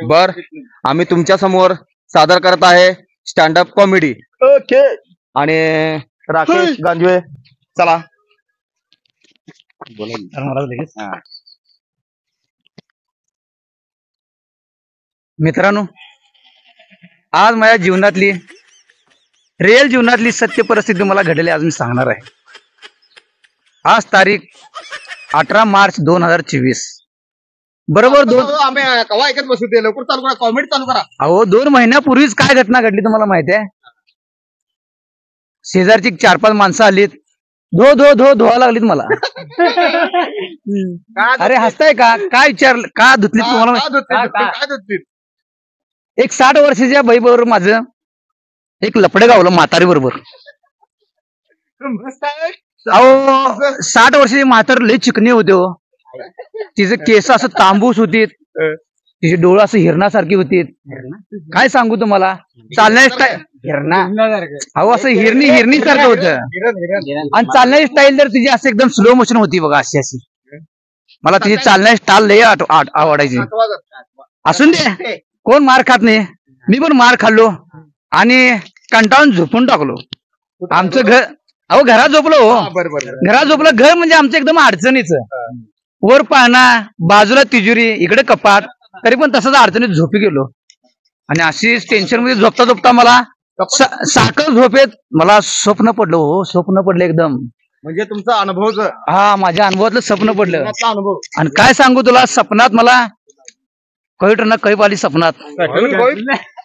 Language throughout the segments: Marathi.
बर आम्ही तुमच्या समोर सादर करत आहे स्टँडअप कॉमेडी. ओके. आणि राकेश गांजवे चला. मित्रांनो, आज माझ्या जीवनातली रिअल जीवनातली सत्य परिस्थिती मला घडली आज मी सांगणार आहे. आज तारीख 18 मार्च 2024. बरोबर कवा ऐकत बसू ते लवकर चालू करा. कॉमेडी चालू करा. अहो 2 महिन्यापूर्वीच काय घटना घडली तुम्हाला माहिती आहे. शेजारची 4-5 माणसं आलीत. धुवा लागलीत मला. अरे हसताय का? काय विचारलं? का धुतलीत तुम्हाला? एक 60 वर्षाच्या बाई बरोबर माझं एक लफडे गावलं म्हातारी बरोबर. अहो 60 वर्षाची म्हातारी लय चिकणी होते हो. तिचे केस असं तांबूस होती, तिचे डोळं असं हिरणासारखी होती. काय सांगू तुम्हाला, चालण्याची स्टाईल अहो असं हिरणी सारखं होतं. आणि चालण्याची स्टाईल तर तिची असं एकदम स्लो मोशन होती बघा. अशी मला तिची चालण्याची स्टाईल लय आवडायची. असून दे, कोण मार खात नाही. मी पण मार खाल्लो आणि कंटाळून झोपून टाकलो. आमचं घर अहो घरात झोपलो हो. घरात झोपलं. घर म्हणजे आमचं एकदम अडचणीचं. वर पाहणा, बाजूला तिजोरी, इकडे कपाट, तरी पण तसंच अडचणीत झोपी गेलो. आणि अशीच टेन्शन मध्ये झोपता झोपता मला साखर झोपेत मला स्वप्न पडलं हो. स्वप्न पडलं एकदम. म्हणजे तुमचा अनुभव? हा, माझ्या अनुभवातलं स्वप्न पडलं. आणि काय सांगू तुला, स्वप्नात मला कैटना कैप आली. स्वप्नात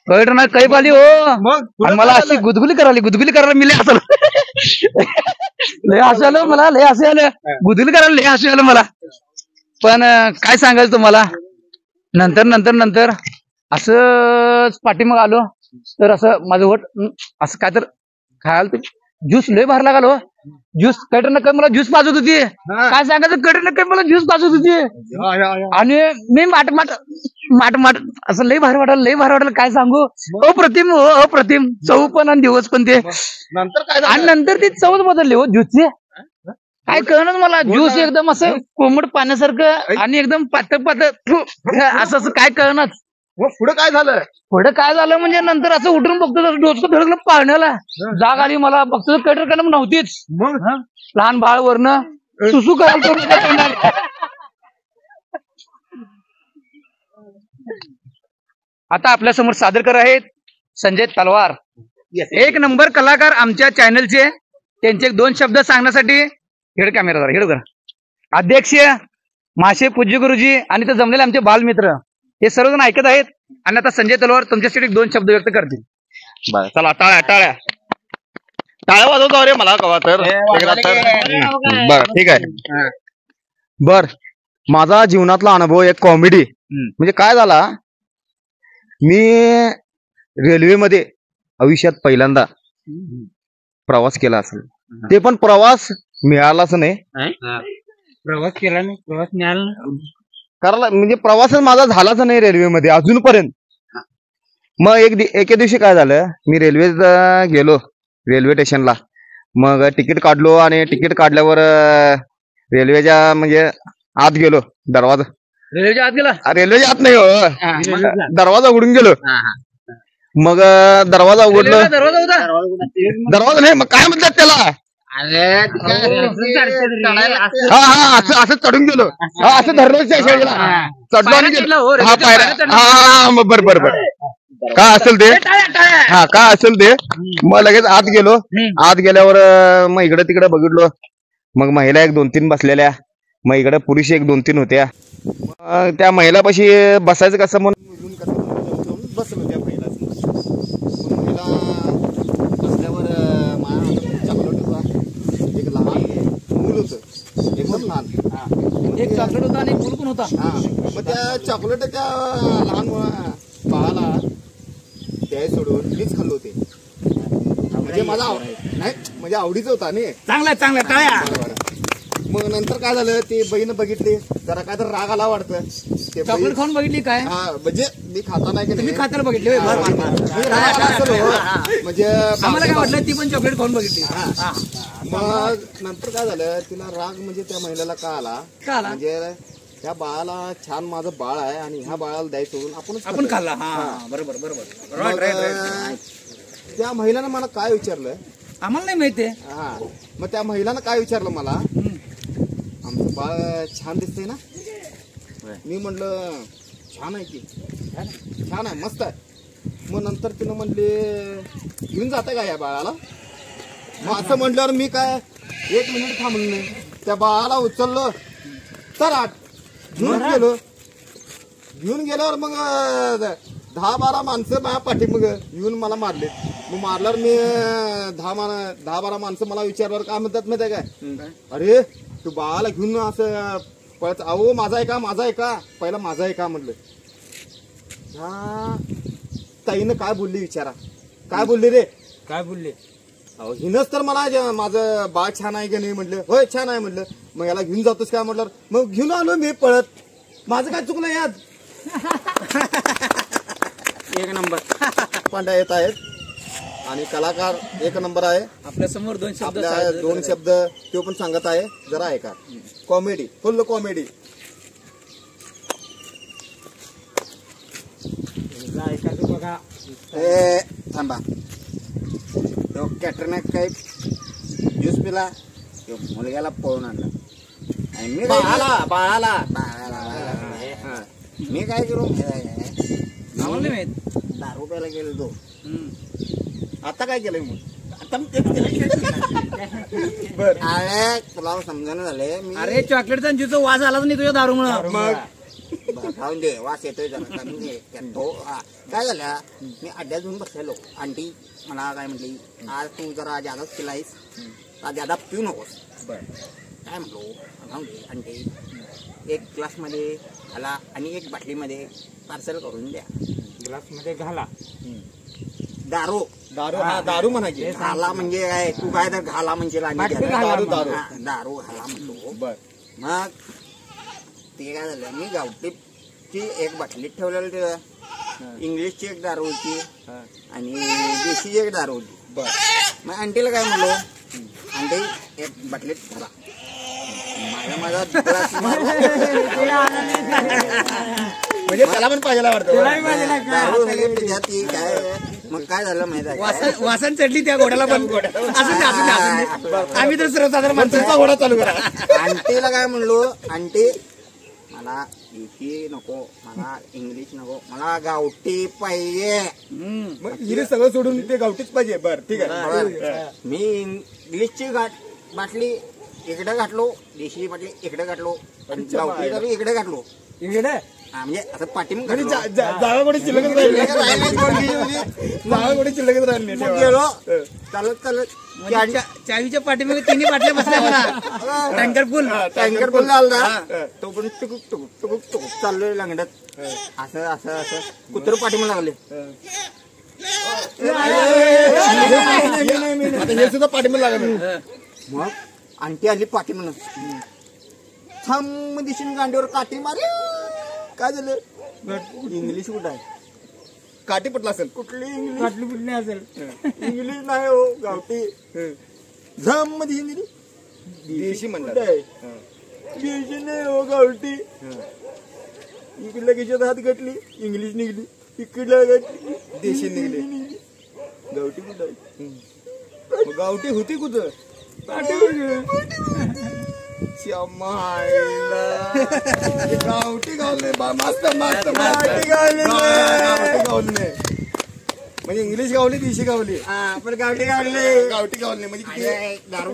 कैटना कैप आली हो. आणि मला अशी गुदगुली करायला मी लय हसायला मला. लय हसे आलं. गुदगुली करायला लय हसे आलं मला. पण काय सांगायचं तुम्हाला, नंतर असंच पाठीमाग आलो तर असं माझं वट असं काय तर खायला ज्यूस लय बाहेर लागलो. ज्यूस कैटना काय मला ज्यूस पाजत होती. काय सांगायचं, कैटना काय मला ज्यूस पाजत होती. आणि मी माट असं लय भारी वाटायला. काय सांगू, अप्रतिम चव पण आणि दिवस पण ते. आणि नंतर ती चवच बदलली हो ज्यूसची. काय कळणार मला. ज्यूस एकदम असं कोमट पाण्यासारखं आणि एकदम पातळ असं काय कळणार. पुढे काय झालं म्हणजे नंतर असं उठून बघतो डोसकं धडकलं पाण्याला. जाग आली मला. बघतो कैटर काय नव्हतीच. लहान बाळ वरनं सुसू करायला. आता आपल्या समोर सादर कर आहेत संजय तलवार. एक नंबर कलाकार आमच्या चॅनलचे. त्यांचे 2 शब्द सांगण्यासाठी हेड कॅमेरा हेड अध्यक्ष माशे पूज्य गुरुजी आणि ते जमलेले आमचे बालमित्र हे सर्वजण ऐकत आहेत. आणि आता संजय तलवार तुमच्यासाठी 2 शब्द व्यक्त करतील. चला टाळ्या वाजवतो रे मला कवा तर. बर ठीक आहे. बर माझा जीवनातला अनुभव एक कॉमेडी. म्हणजे काय झाला, मी रेल्वेमध्ये आयुष्यात पहिल्यांदा प्रवास केला असेल. ते पण प्रवास मिळालाच नाही. प्रवास केला नाही, प्रवास मिळाला करायला म्हणजे प्रवासच माझा झालाच नाही रेल्वेमध्ये अजूनपर्यंत. मग एके दिवशी काय झालं, मी रेल्वेत गेलो रेल्वे स्टेशनला. मग तिकीट काढलो आणि तिकीट काढल्यावर रेल्वेच्या म्हणजे आत गेलो. दरवाजा रेल्वेच्या आत गेला. रेल्वेच्या आत नाही हो, दरवाजा उघडून गेलो. मग दरवाजा उघडलो. दरवाजा नाही, मग काय म्हणतात त्याला, असं चढून गेलो. असं धरलं चढलो आणि गेलो. बरोबर काय असेल ते. काय असेल ते. मग लगेच आत गेलो. आत गेल्यावर मग इकडे तिकडे बघितलो. मग महिला 1-2-3 बसलेल्या. मग इकडे पुरुष 1-2-3 होत्या. त्या महिलापाशी बसायचं कसं म्हणून बसलो त्या महिला. बसल्यावर एक लहान मूल होतं. एकदम लहान. एक चॉकलेट होता आणि एक मूल पण होता. मग त्या चॉकलेट त्या लहान बाळाला त्या सोडून मीच खाल्लो होते. म्हणजे माझा नाही म्हणजे आवडीचं होता नाही. चांगला टाळ्या. मग नंतर काय झालं, ते बहीण बघितली जरा काय तर राग आला वाटतं. चॉकलेट खाऊन बघितली काय. म्हणजे मी खाता नाही की मी खाताना बघितली. म्हणजे आम्हाला काय वाटलं, ती पण चॉकलेट खाऊन बघितली. मग नंतर काय झालं, तिला राग म्हणजे त्या महिलेला का आला म्हणजे ह्या बाळाला छान माझं बाळ आहे आणि ह्या बाळाला द्यायचं सोडून आपण खाल्ला. हा बरोबर बरोबर. त्या महिलानं मला काय विचारलं आम्हाला नाही माहिती. हा मग त्या महिलानं काय विचारलं मला, आमचं बाळ छान दिसतंय ना. मी म्हणलं छान आहे की, छान आहे मस्त आहे. मग नंतर तिनं म्हणले घेऊन जाते का या बाळाला. मग असं म्हटल्यावर मी काय 1 मिनिट थांबलो नाही, त्या बाळाला उचललं तर घेऊन गेलो. घेऊन गेल्यावर मग 10-12 माणसं माझ्या पाठी मग येऊन मला मारले. मग मारल्यावर मी 10-12 माणसं मला विचारल्यावर काय म्हणतात माहिती आहे काय, अरे तू बाळाला घेऊन असं पळत, अहो माझा आहे का, माझा आहे का, पहिला माझा आहे का म्हटलं. हा ताईनं काय बोलली विचारा, काय बोलली रे, काय बोलले. अहो हिनच तर मला माझं बाळ छान आहे की नाही म्हटलं. होय छान आहे म्हटलं. मग याला घेऊन जातोस काय म्हटलं. मग घेऊन आलो मी पळत. माझं काय चुकलं यात. 1 नंबर पांड्या येत आहेत आणि कलाकार 1 नंबर आहे. आपल्या समोर 2 शब्द, आपल्या 2 शब्द तो पण सांगत आहे, जरा ऐका. कॉमेडी, फुल कॉमेडी. ऐकायचं बघा. ए थांबा. तो कॅटरीना कैफ ज्यूस पिला, तो मुलग्याला पळून आणला आणि मी बाळाला मी काय करू, आम्हाला नाही माहित. 10 रुपयाला गेलो तो. आता काय केलंय मग, आता बर अरे तुला समजायला झाले. अरे चॉकलेटचा ज्यूचा वास आलाच नाही तुझ्या दारूमुळे. मग खाऊन दे, वास येतोय जरा कमी घे. काय झालं, मी अड्ड्यात घेऊन बसलेलो. आंटी मला काय म्हटली, आज तू जरा जादाच पिलायस, जादा पिऊ नकोस. काय म्हटलो, खाऊन दे आंटी, 1 ग्लासमध्ये घाला आणि 1 बाटलीमध्ये पार्सल करून द्या. ग्लासमध्ये घाला. दारू दारू हा दारू म्हणायची. घाला म्हणजे काय, तू काय तर घाला म्हणजे दारू दारू घाला म्हणतो. बर मग ते काय झालं, मी गावठीची 1 बाटलीत ठेवलेलं तिथं. इंग्लिशची 1 दारू होती आणि देशीची 1 दारू होती. बर मग आंटीला काय म्हणलो, आंटी 1 बाटलीत घाला. माझा म्हणजे त्याला पण पाहिजे वाटतं दारू काय. मग काय झालं माहिती आहे, वासन चढली त्या घोड्याला पण. आम्ही तर सर्वसाधारण माणसाचा घोडा चालू करा. आंटीला काय म्हणलो, आंटी मला देशी नको, मला इंग्लिश नको, मला गावठी पाहिजे. हिरे सगळं सोडून ते गावठीच पाहिजे. बर ठीक आहे. मी इंग्लिशची बाटली इकडे घातलो, देशी बाटली इकडे घातलो, गावठी दारू इकडे घातलो. इकडे म्हणजे असं पाठीमग जागा कोणी शिल्लकच राहिली, जागा कोणी शिल्लकच राहिली. गेलो चालत चालत चावीच्या पाठीमध्ये 3 बाटल्या बसल्या मला. टँकर फुल झाला. तो पण टुकुक टुकुक टुकुक टुकुक चाललोय लंगडत. असं असं असं कुत्र पाठीमग लागले. आता हे सुद्धा पाठीमग लागलं. मग आंटी आली पाठीमग, थांब दिशीन गांडीवर काठी मारे. काय झालं, इंग्लिश कुठं आहे, काठी पटला असेल. कुठली इंग्लिश, बाटली कुठली असेल, इंग्लिश नाही हो गावठी. झम मध्ये इंग्लिश, देशी म्हणतात. देशी नाही हो गावठी. इकडल्या खिशात हात घातली, इंग्लिश निघली. इकडल्या घातली, देशी निघली. गावठी कुठं आहे, गावठी होती कुठं, गावठी गावले मस्त मस्त गावठी गावले. म्हणजे इंग्लिश गावली, देशी गावली, पण गावठी गावले, गावठी गावले म्हणजे दारू